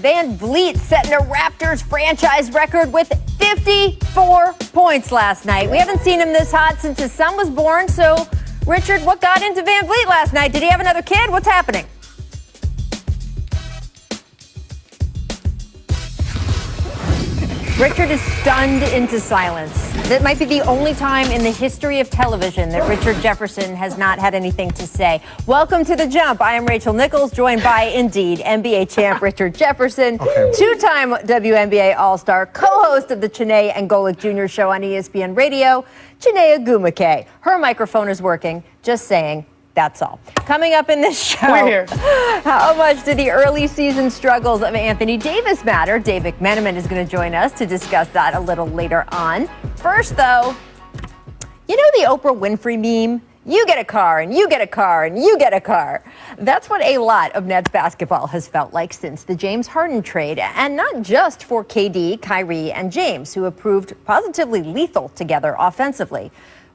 Van Vliet setting a Raptors franchise record with 54 points last night. We haven't seen him this hot since his son was born. So, Richard, what got into Van Vliet last night? Did he have another kid? What's happening? Richard is stunned into silence. That might be the only time in the history of television that Richard Jefferson has not had anything to say. Welcome to The Jump. I am Rachel Nichols, joined by, indeed, NBA champ Richard Jefferson, two-time WNBA All-Star, co-host of the Chiney and Golic Jr. show on ESPN Radio, Chiney Agumake. Her microphone is working, just saying. That's all. Coming up in this show, we're here. How much did the early season struggles of Anthony Davis matter? Dave McMenamin is going to join us to discuss that a little later on. First, though, you know the Oprah Winfrey meme? You get a car, and you get a car, and you get a car. That's what a lot of Nets basketball has felt like since the James Harden trade. And not just for KD, Kyrie, and James, who have proved positively lethal together offensively,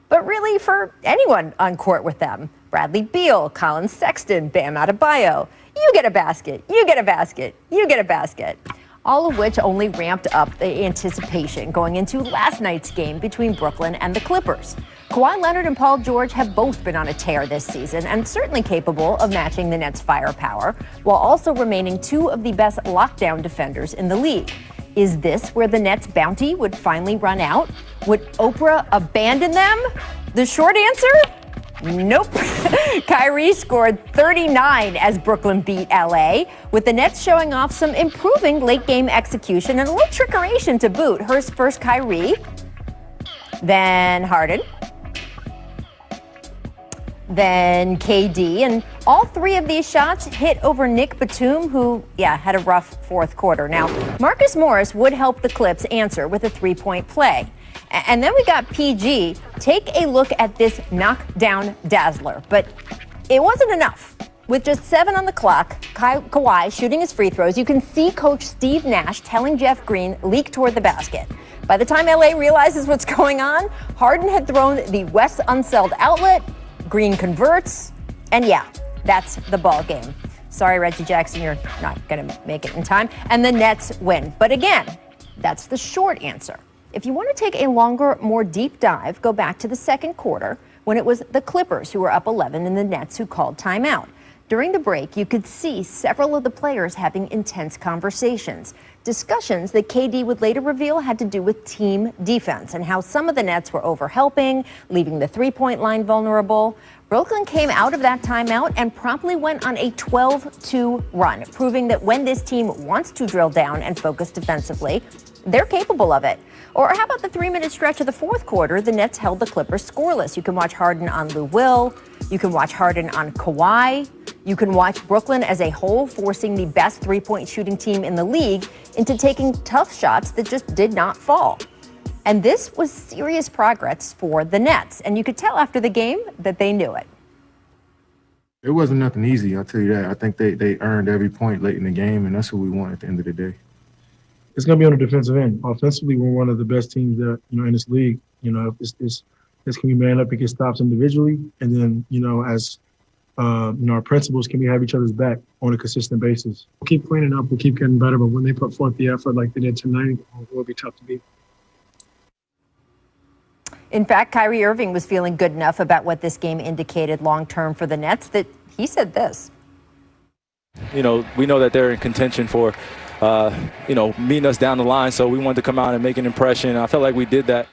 but really for anyone on court with them. Bradley Beal, Colin Sexton, Bam Adebayo. You get a basket, you get a basket, you get a basket. All of which only ramped up the anticipation going into last night's game between Brooklyn and the Clippers. Kawhi Leonard and Paul George have both been on a tear this season and certainly capable of matching the Nets' firepower, while also remaining two of the best lockdown defenders in the league. Is this where the Nets' bounty would finally run out? Would Oprah abandon them? The short answer? Nope. Kyrie scored 39 as Brooklyn beat LA, with the Nets showing off some improving late-game execution and a little trickeration to boot. First Kyrie, then Harden, then KD, and all three of these shots hit over Nick Batum, who, had a rough fourth quarter. Now, Marcus Morris would help the Clips answer with a three-point play. And then we got PG. Take a look at this knockdown dazzler. But it wasn't enough. With just 7 on the clock, Kawhi shooting his free throws, you can see Coach Steve Nash telling Jeff Green, leak toward the basket. By the time LA realizes what's going on, Harden had thrown the West Unseld outlet, Green converts, and that's the ball game. Sorry, Reggie Jackson, you're not going to make it in time. And the Nets win. But again, that's the short answer. If you want to take a longer, more deep dive, go back to the second quarter when it was the Clippers who were up 11 and the Nets who called timeout. During the break, you could see several of the players having intense conversations. Discussions that KD would later reveal had to do with team defense and how some of the Nets were overhelping, leaving the three-point line vulnerable. Brooklyn came out of that timeout and promptly went on a 12-2 run, proving that when this team wants to drill down and focus defensively, they're capable of it. Or how about the 3-minute stretch of the fourth quarter? The Nets held the Clippers scoreless. You can watch Harden on Lou Will. You can watch Harden on Kawhi. You can watch Brooklyn as a whole forcing the best three-point shooting team in the league into taking tough shots that just did not fall. And this was serious progress for the Nets. And you could tell after the game that they knew it. It wasn't nothing easy, I'll tell you that. I think they earned every point late in the game, and that's what we want at the end of the day. It's going to be on the defensive end. Offensively, we're one of the best teams that, in this league. This can be man up and get stops individually. And then, as our principals, can we have each other's back on a consistent basis? We'll keep cleaning up. We'll keep getting better. But when they put forth the effort like they did tonight, it will be tough to beat. In fact, Kyrie Irving was feeling good enough about what this game indicated long-term for the Nets that he said this. We know that they're in contention for meeting us down the line. So we wanted to come out and make an impression. I felt like we did that.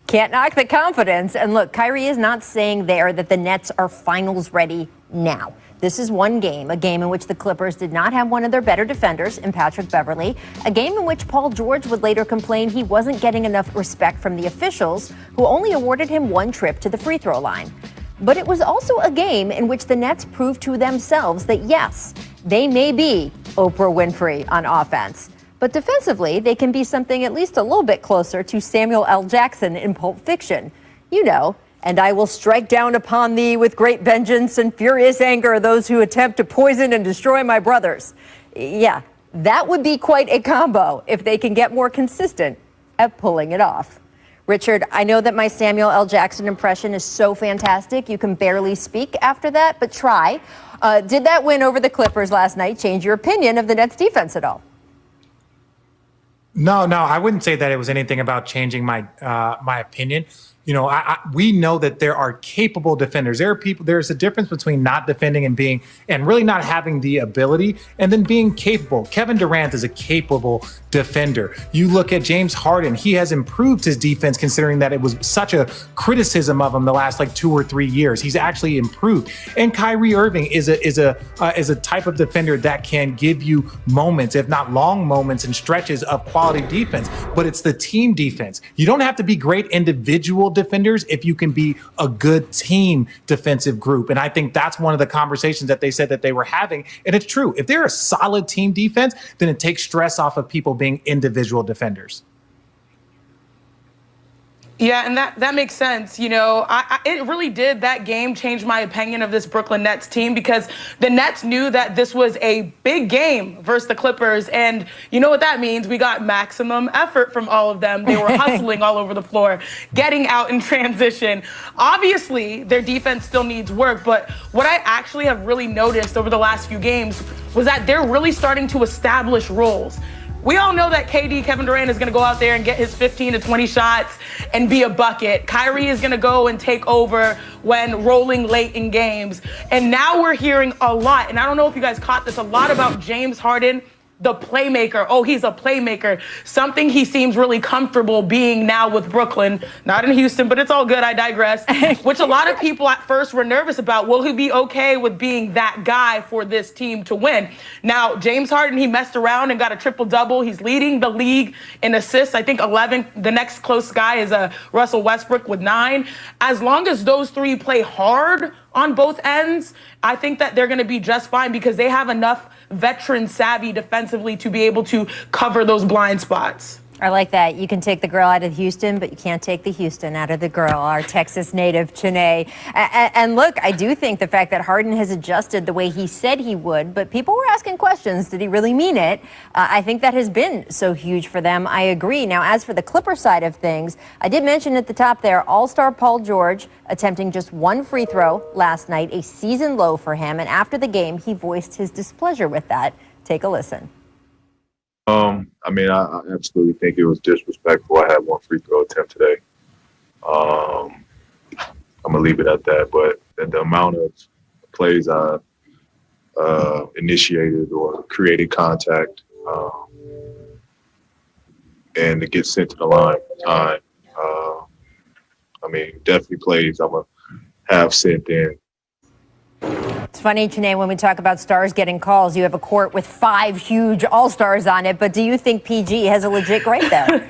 Can't knock the confidence. And look, Kyrie is not saying there that the Nets are finals ready now. This is one game, a game in which the Clippers did not have one of their better defenders in Patrick Beverley, a game in which Paul George would later complain he wasn't getting enough respect from the officials, who only awarded him one trip to the free throw line. But it was also a game in which the Nets proved to themselves that, yes, they may be Oprah Winfrey on offense, but defensively, they can be something at least a little bit closer to Samuel L. Jackson in Pulp Fiction. And I will strike down upon thee with great vengeance and furious anger those who attempt to poison and destroy my brothers. Yeah, that would be quite a combo if they can get more consistent at pulling it off. Richard, I know that my Samuel L. Jackson impression is so fantastic, you can barely speak after that, but try. Did that win over the Clippers last night change your opinion of the Nets defense at all? No, I wouldn't say that it was anything about changing my opinion. We know that there are capable defenders. There's a difference between not defending and really not having the ability and then being capable. Kevin Durant is a capable defender. You look at James Harden, he has improved his defense considering that it was such a criticism of him the last 2 or 3 years. He's actually improved. And Kyrie Irving is a type of defender that can give you moments, if not long moments and stretches of quality defense, but it's the team defense. You don't have to be great individual defenders if you can be a good team defensive group. And I think that's one of the conversations that they said that they were having. And it's true. If they're a solid team defense, then it takes stress off of people being individual defenders. Yeah, and that makes sense. It really did, that game, change my opinion of this Brooklyn Nets team because the Nets knew that this was a big game versus the Clippers. And you know what that means? We got maximum effort from all of them. They were hustling all over the floor, getting out in transition. Obviously, their defense still needs work. But what I actually have really noticed over the last few games was that they're really starting to establish roles. We all know that Kevin Durant, is going to go out there and get his 15 to 20 shots and be a bucket. Kyrie is going to go and take over when rolling late in games. And now we're hearing a lot, and I don't know if you guys caught this, a lot about James Harden, the playmaker. Oh, he's a playmaker. Something he seems really comfortable being now with Brooklyn. Not in Houston, but it's all good. I digress. Which a lot of people at first were nervous about. Will he be okay with being that guy for this team to win? Now, James Harden, he messed around and got a triple-double. He's leading the league in assists. I think 11. The next close guy is Russell Westbrook with 9. As long as those three play hard on both ends, I think that they're going to be just fine because they have enough veteran savvy defensively to be able to cover those blind spots. I like that. You can take the girl out of Houston, but you can't take the Houston out of the girl, our Texas native, Chanae. And look, I do think the fact that Harden has adjusted the way he said he would, but people were asking questions, did he really mean it? I think that has been so huge for them. I agree. Now, as for the Clipper side of things, I did mention at the top there, All-Star Paul George attempting just one free throw last night, a season low for him. And after the game, he voiced his displeasure with that. Take a listen. I absolutely think it was disrespectful. I had one free throw attempt today. I'm going to leave it at that. But the amount of plays I initiated or created contact and to get sent to the line time, definitely plays I'm going to have sent in. It's funny, Chanae, when we talk about stars getting calls, you have a court with 5 huge all-stars on it, but do you think PG has a legit grade there?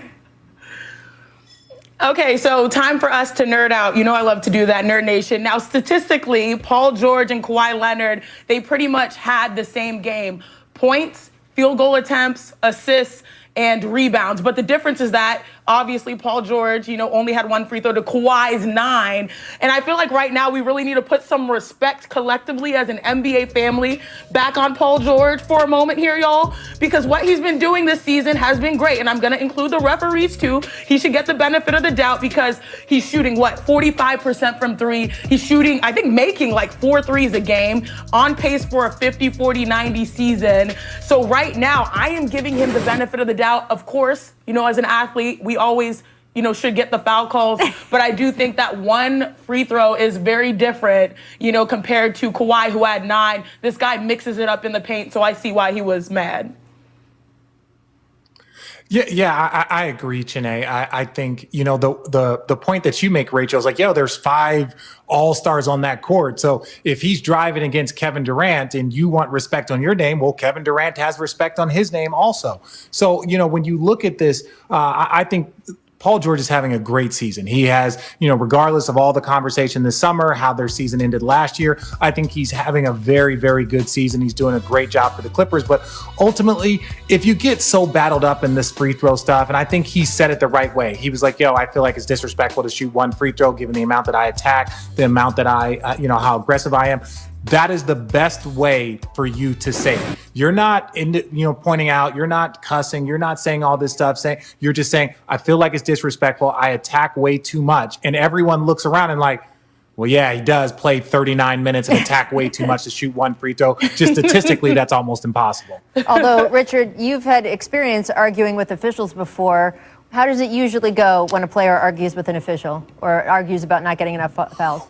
Okay, so time for us to nerd out. You know I love to do that, Nerd Nation. Now, statistically, Paul George and Kawhi Leonard, they pretty much had the same game. Points, field goal attempts, assists, and rebounds. But the difference is that obviously Paul George, only had one free throw to Kawhi's 9. And I feel like right now we really need to put some respect collectively as an NBA family back on Paul George for a moment here, y'all, because what he's been doing this season has been great. And I'm going to include the referees too. He should get the benefit of the doubt because he's shooting 45% from 3. He's shooting, I think, making 4 threes a game, on pace for a 50, 40, 90 season. So right now I am giving him the benefit of the doubt. Of course, as an athlete, we always, should get the foul calls. But I do think that one free throw is very different, compared to Kawhi, who had 9. This guy mixes it up in the paint, so I see why he was mad. Yeah, I agree, Chanae. I think, the point that you make, Rachel, is there's 5 all-stars on that court. So if he's driving against Kevin Durant and you want respect on your name, well, Kevin Durant has respect on his name also. So, when you look at this, I think Paul George is having a great season. He has, regardless of all the conversation this summer, how their season ended last year, I think he's having a very, very good season. He's doing a great job for the Clippers. But ultimately, if you get so battled up in this free throw stuff, and I think he said it the right way. He was like, I feel like it's disrespectful to shoot one free throw given the amount that I attack, the amount that I, how aggressive I am. That is the best way for you to say it. You're not pointing out, you're not cussing, you're not saying all this stuff, you're just saying, I feel like it's disrespectful. I attack way too much. And everyone looks around and Well, yeah, he does play 39 minutes and attack way too much to shoot one free throw. Just statistically, that's almost impossible. Although, Richard, you've had experience arguing with officials before. How does it usually go when a player argues with an official or argues about not getting enough fouls?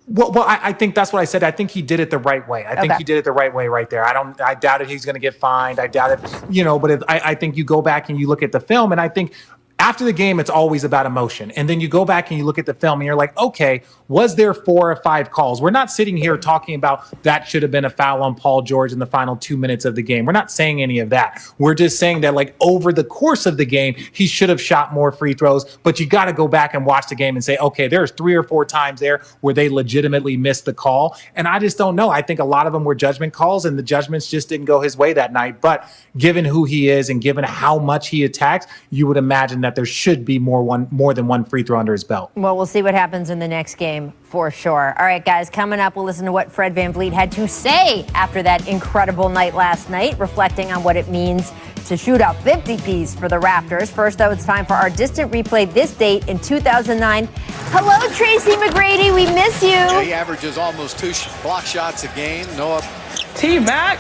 Well, I think that's what I said. I think he did it the right way. I think he did it the right way right there. I doubted he's going to get fined. I doubted, but I think you go back and you look at the film, and I think after the game, it's always about emotion. And then you go back and you look at the film and you're like, okay, was there 4 or 5 calls? We're not sitting here talking about that should have been a foul on Paul George in the final 2 minutes of the game. We're not saying any of that. We're just saying that, like, over the course of the game, he should have shot more free throws. But you got to go back and watch the game and say, okay, there's 3 or 4 times there where they legitimately missed the call. And I just don't know. I think a lot of them were judgment calls, and the judgments just didn't go his way that night. But given who he is and given how much he attacks, you would imagine that there should be more than one free throw under his belt. Well, we'll see what happens in the next game for sure. All right, guys, coming up, we'll listen to what Fred VanVleet had to say after that incredible night last night, reflecting on what it means to shoot a 50-piece for the Raptors. First, though, it's time for our distant replay, this date in 2009. Hello, Tracy McGrady. We miss you. He averages almost 2 block shots a game. Noah T-Mac.